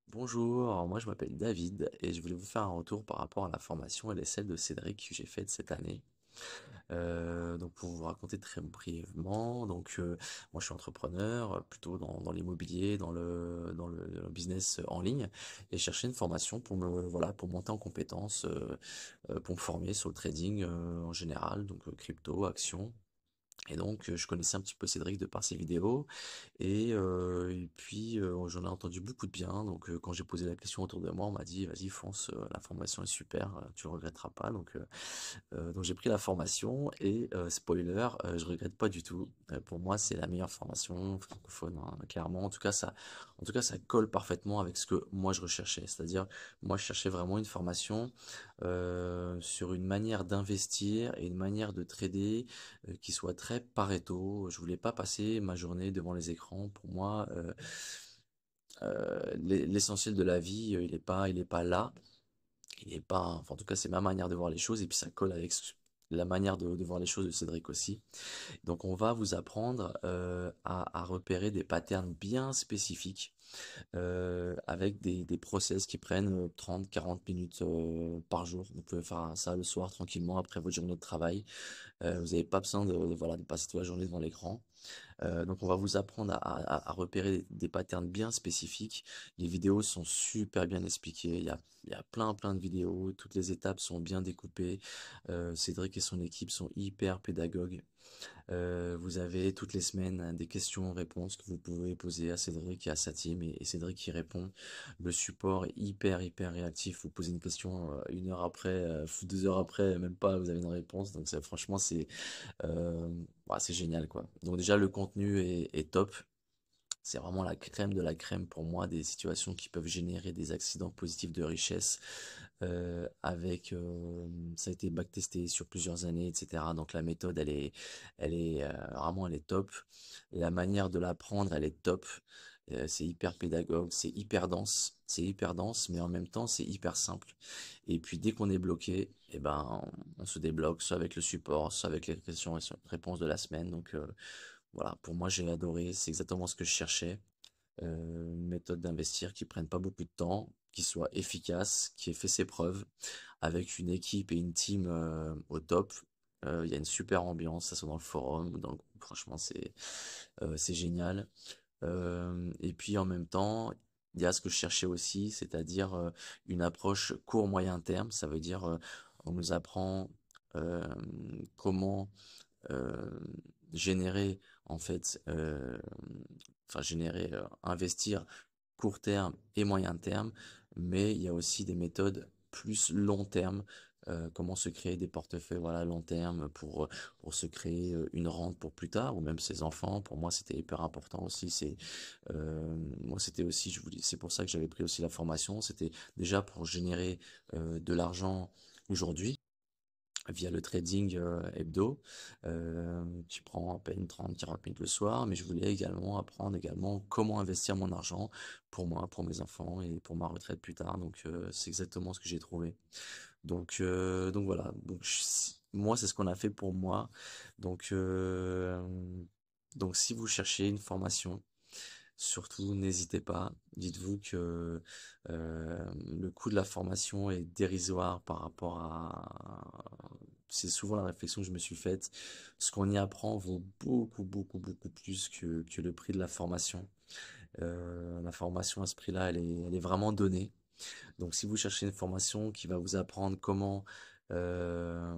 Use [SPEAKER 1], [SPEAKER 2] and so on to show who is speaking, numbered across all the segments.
[SPEAKER 1] Bonjour, alors moi je m'appelle David et je voulais vous faire un retour par rapport à la formation et l'essai de Cédric que j'ai faite cette année. Donc pour vous raconter très brièvement, moi je suis entrepreneur, plutôt dans l'immobilier, dans le business en ligne, et je cherchais une formation pour monter en compétences, pour me former sur le trading en général, crypto, actions. Et donc, je connaissais un petit peu Cédric de par ses vidéos, et puis j'en ai entendu beaucoup de bien. Quand j'ai posé la question autour de moi, on m'a dit, vas-y, fonce, la formation est super, tu regretteras pas. Donc j'ai pris la formation et spoiler, je regrette pas du tout. Pour moi, c'est la meilleure formation francophone, hein, clairement. En tout cas, ça colle parfaitement avec ce que moi je recherchais. C'est-à-dire, moi, je cherchais vraiment une formation sur une manière d'investir et une manière de trader qui soit très Pareto. Je voulais pas passer ma journée devant les écrans. Pour moi, l'essentiel de la vie, il est pas là. Il est pas, enfin, en tout cas, c'est ma manière de voir les choses et puis ça colle avec la manière de voir les choses de Cédric aussi. Donc, on va vous apprendre à repérer des patterns bien spécifiques avec des process qui prennent 30-40 minutes par jour. Vous pouvez faire ça le soir tranquillement après votre journée de travail. Vous n'avez pas besoin voilà, de passer toute la journée devant l'écran. Donc on va vous apprendre à repérer des patterns bien spécifiques. Les vidéos sont super bien expliquées. Il y a plein de vidéos. Toutes les étapes sont bien découpées. Cédric et son équipe sont hyper pédagogues. Vous avez toutes les semaines des questions-réponses que vous pouvez poser à Cédric et à sa team, et Cédric y répond. Le support est hyper réactif. Vous posez une question 1 heure après, 2 heures après, même pas, vous avez une réponse. Donc franchement, euh, c'est génial, quoi. Donc déjà, le contenu est top. C'est vraiment la crème de la crème pour moi des situations qui peuvent générer des accidents positifs de richesse. Ça a été backtesté sur plusieurs années, etc. Donc la méthode, elle est top. La manière de l'apprendre, elle est top. C'est hyper pédagogue, c'est hyper dense, mais en même temps, c'est hyper simple. Et puis dès qu'on est bloqué, eh ben, on se débloque, soit avec le support, soit avec les questions et réponses de la semaine. Voilà, pour moi, j'ai adoré. C'est exactement ce que je cherchais. Une méthode d'investir qui prenne pas beaucoup de temps, qui soit efficace, qui ait fait ses preuves, avec une équipe et une team au top. Il y a une super ambiance, ça soit dans le forum ou dans le groupe. Franchement, c'est génial. Et puis en même temps, il y a ce que je cherchais aussi, c'est-à-dire une approche court-moyen terme. Ça veut dire, on nous apprend euh, comment euh, générer en fait, investir court terme et moyen terme, mais il y a aussi des méthodes plus long terme. Comment se créer des portefeuilles voilà long terme pour se créer une rente pour plus tard ou même ses enfants. Pour moi c'était hyper important aussi. Moi c'était aussi, c'est pour ça que j'avais pris aussi la formation. C'était déjà pour générer de l'argent aujourd'hui via le trading hebdo, qui prend à peine 30-40 minutes le soir, mais je voulais également apprendre également comment investir mon argent pour moi, pour mes enfants et pour ma retraite plus tard. C'est exactement ce que j'ai trouvé. Donc voilà. Moi, c'est ce qu'on a fait pour moi. Donc, euh, donc si vous cherchez une formation, surtout, n'hésitez pas. Dites-vous que le coût de la formation est dérisoire par rapport à... C'est souvent la réflexion que je me suis faite. Ce qu'on y apprend vaut beaucoup plus que le prix de la formation. La formation à ce prix-là, elle est vraiment donnée. Donc si vous cherchez une formation qui va vous apprendre euh,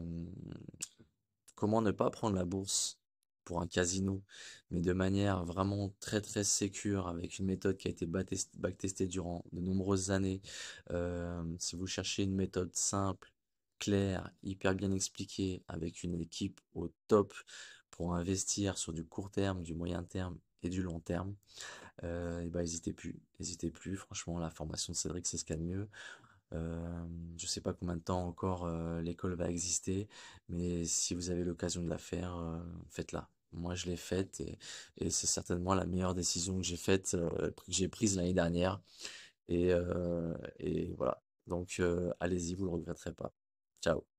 [SPEAKER 1] comment ne pas prendre la bourse pour un casino, mais de manière vraiment très sécure, avec une méthode qui a été backtestée durant de nombreuses années. Si vous cherchez une méthode simple, claire, hyper bien expliquée, avec une équipe au top pour investir sur du court terme, du moyen terme et du long terme, et ben n'hésitez plus. Franchement, la formation de Cédric, c'est ce qu'il y a de mieux. Je sais pas combien de temps encore l'école va exister, mais si vous avez l'occasion de la faire, faites-la. Moi, je l'ai faite et c'est certainement la meilleure décision que j'ai faite, que j'ai prise l'année dernière. Et voilà. Allez-y, vous le regretterez pas. Ciao.